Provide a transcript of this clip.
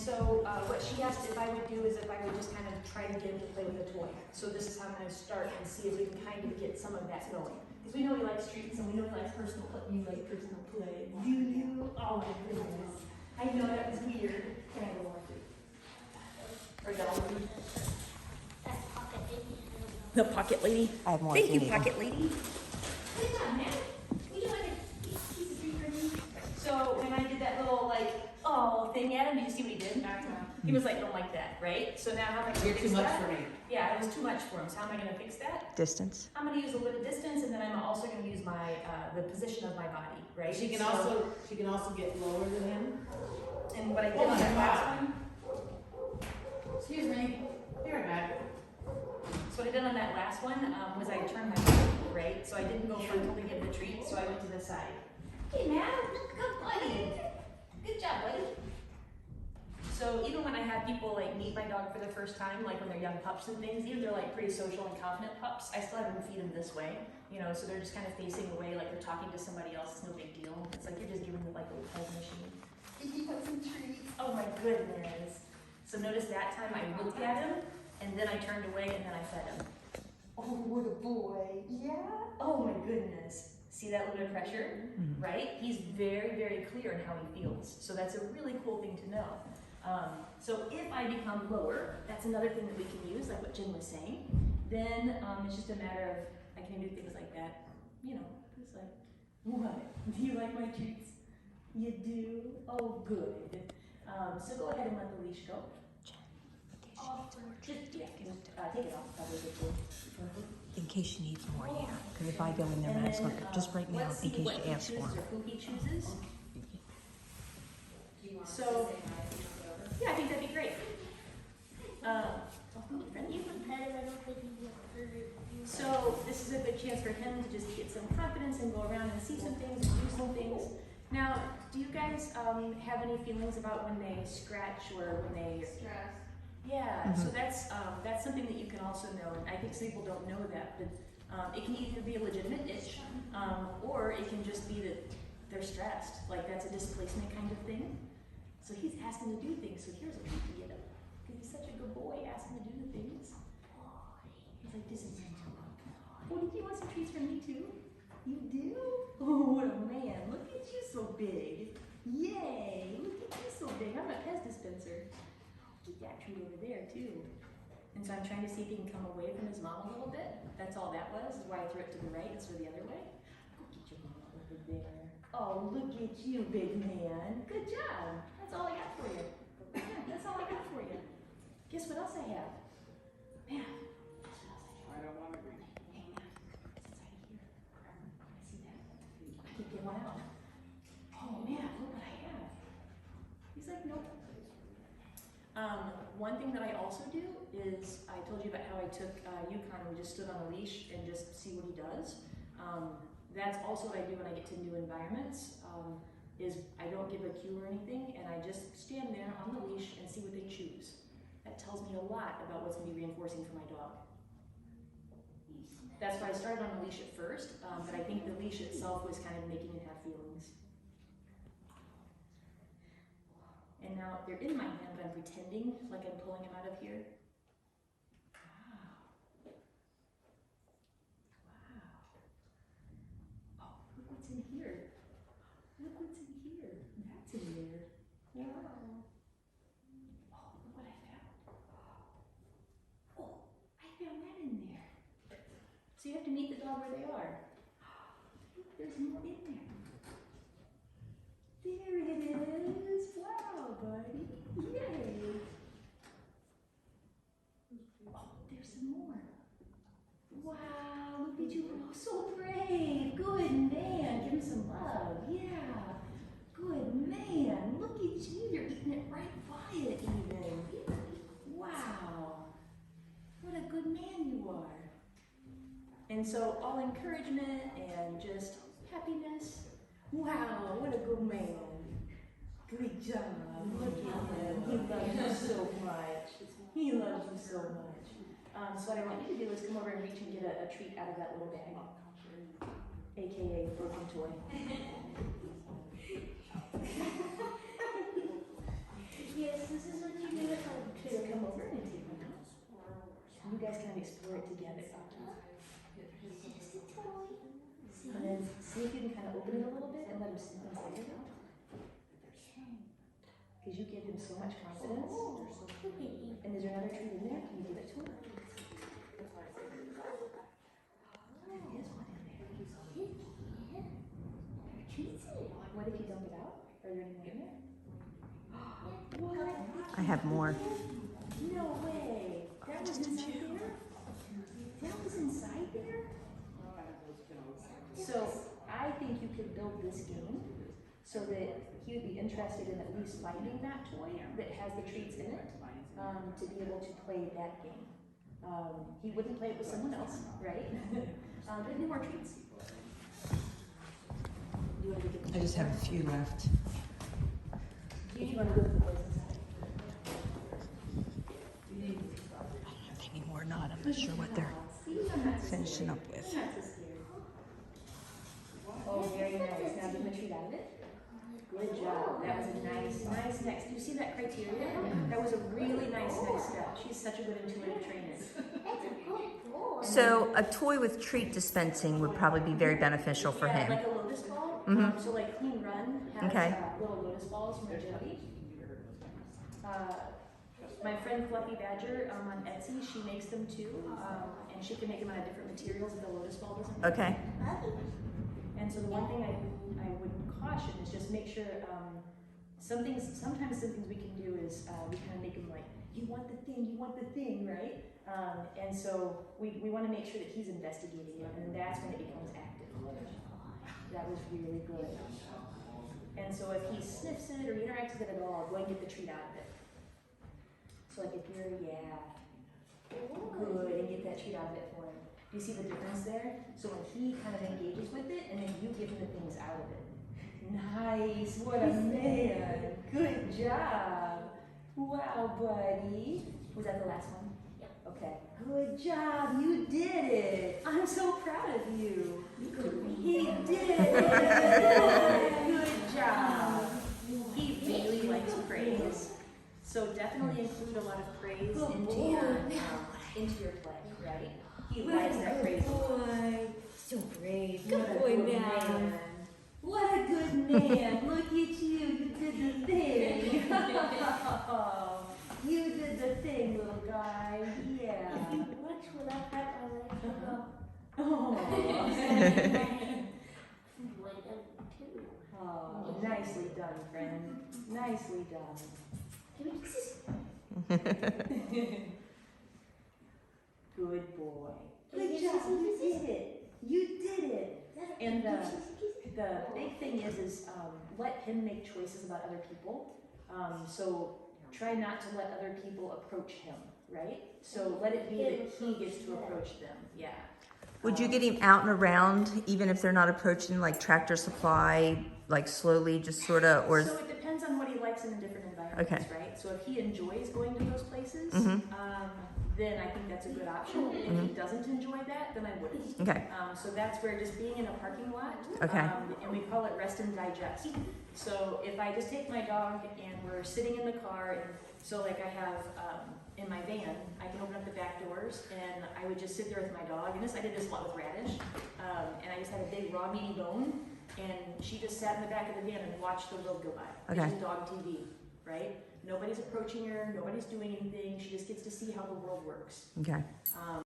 so what she asked if I would do is if I would just kind of try to get him to play with a toy. So this is how I'm going to start and see if we can kind of get some of that going. Because we know he likes treats and we know he likes personal play. You like personal play. You? Oh my goodness. I know that was weird. Can I go on through? Or dollar? That's pocket lady. The pocket lady. I have more. Thank you, pocket lady. Good job, man. Would you like a piece of treat for me? So when I did that little thing at him, did you see what he did? He was like, don't like that, right? So now how am I gonna You're fix too much that? for me. Yeah, it was too much for him. So how am I gonna fix that? Distance. I'm gonna use a little distance, and then I'm also gonna use my the position of my body, right? She can So- also get lower than him. And what I did Hold on on, that last wow. one. Excuse me. Be right back. So what I did on that last one was I turned my body, right? So I didn't go frontal to give the treat, so I went to the side. Hey man, good buddy. Good job, buddy. So even when I have people like meet my dog for the first time, like when they're young pups and things, even they're like pretty social and confident pups, I still have them feed them this way. You know, so they're just kind of facing away like they're talking to somebody else, it's no big deal. It's like you're just giving them like a little machine. Did you want some treats? Oh my goodness. So notice that time I looked at him, and then I turned away, and then I fed him. Oh, what a boy. Yeah? Oh my goodness. See that little bit of pressure? Right? He's very, very clear in how he feels. So that's a really cool thing to know. So if I become lower, that's another thing that we can use, like what Jen was saying. Then it's just a matter of, I can do things like that. You know, it's like, what? Do you like my treats? You do? Oh, good. So go ahead and let the leash go. Just, yeah, take it off. Probably good too. In case she needs more, yeah. Because if I go in there and ask, look, just right now, let's in see case what she he asks for. chooses or who he chooses. So, yeah, I think that'd be great. So this is a good chance for him to just get some confidence and go around and see some things and do some things. Now, do you guys have any feelings about when they scratch or when they stress? Yeah, so that's something that you can also know. And I think some people don't know that, but it can either be a legitimate itch, or it can just be that they're stressed. Like that's a displacement kind of thing. So he's asking to do things. So here's a treat to get him, because he's such a good boy, asking to do the things. He's like, this is my job. Oh, did you want some treats from me too? You do? Oh, what a man! Look at you, so big. Yay! Look at you, so big. I'm a Pez dispenser. Keep that treat over there too. And so I'm trying to see if he can come away from his mom a little bit. That's all that was. Is why I threw it to the right instead of the other way. Go get your mama over there. Oh, look at you, big man. Good job. That's all I got for you. Yeah, that's all I got for you. Guess what else I have? Man, guess what else I have? I don't want to read. Hang on. It's right here. I see that. I can get one out. Oh man, look what I have. He's like, nope. One thing that I also do is, I told you about how I took Yukon and we just stood on a leash and just see what he does. That's also what I do when I get to new environments, is I don't give a cue or anything, and I just stand there on the leash and see what they choose. That tells me a lot about what's going to be reinforcing for my dog. That's why I started on the leash at first, but I think the leash itself was kind of making him have feelings. And now they're in my hand, but I'm pretending like I'm pulling him out of here. Wow. Wow. Oh, look what's in here. Look what's in here. That's in there. Wow. Oh, look what I found. Oh, I found that in there. So you have to meet the dog where they are. There's more in there. There it is. Wow, buddy. Yay. Oh, there's some more. Wow, look at you. Oh, so brave. Good man. Give him some love. Yeah. Good man. Look at you. You're eating it right by it even. Wow. What a good man you are. And so all encouragement and just happiness. Wow, what a good man. Good job. Look at him. He loves you so much. He loves you so much. So what I want you to do is come over and reach and get a treat out of that little bag. AKA broken toy. Yes, this is guys kind of explore it together. And then see if you can kind of open it a little bit and let him sneak inside of it. Because you give him so much confidence. And is there another treat in there? Can you give it to him? There is one in there. What if you dump it out? Are there any more in there? What? I have more. No way. That was inside there? That was inside there? So I think you could build this game so that he would be interested in at least finding that toy that has the treats in it to be able to play that game. He wouldn't play it with someone else, right? There'd be more treats. You want to get I just have a few left. Do you want to go to the place inside? I don't have any more or not. I'm not sure what they're finishing up with. I'm not so scared. Oh, very nice. Now give him a treat out of it. Good job. That was a nice next. Do you see that criteria? That was a really nice next step. She's such a good intuitive trainer. So a toy with treat dispensing would probably be very beneficial for Yeah, him. like a lotus ball. So like Clean Run has Okay. Little lotus balls from Agility. My friend Fluffy Badger on Etsy, she makes them too, and she can make them out of different materials if the lotus ball doesn't work. Okay. And so the one thing I would caution is just make sure sometimes some things we can do is we kind of make them like, you want the thing, right? And so we want to make sure that he's investigating it, and that's when it becomes active. That was really good. And so if he sniffs it or he interacts with it at all, go and get the treat out of it. So like if you're, good, and get that treat out of it for him. Do you see the difference there? So when he kind of engages with it, and then you give him the things out of it. Nice, what a man. Good job. Wow, buddy. Was that the last one? Yeah. Okay. Good job, you did it. I'm so proud of you. He did it. Good job. He really likes praise. So definitely include a lot of praise into your play, right? He likes that praise. Boy, so brave. Good boy, man. What a good man. Look at you. You did the thing. You did the thing, little guy. Yeah. Watch when I pat my leg. Oh. Oh. Oh, nicely done, friend. Nicely done. Good boy. Good job. You did it. You did it. And the big thing is let him make choices about other people. So try not to let other people approach him, right? So let it be that he gets to approach them. Yeah. Would you get him out and around, even if they're not approaching, like Tractor Supply, like slowly, just sort of, or? So it depends on what he likes in the different environments, right? So if he enjoys going to those places, then I think that's a good option. If he doesn't enjoy that, then I wouldn't. Okay. So that's where just being in a parking lot, Okay. And we call it rest and digest. So if I just take my dog and we're sitting in the car, and so like I have in my van, I can open up the back doors and I would just sit there with my dog. And I did this a lot with Radish, and I just had a big raw meaty bone, and she just sat in the back of the van and watched the world go by. Okay. It's dog TV, right? Nobody's approaching her, nobody's doing anything. She just gets to see how the world works. Okay.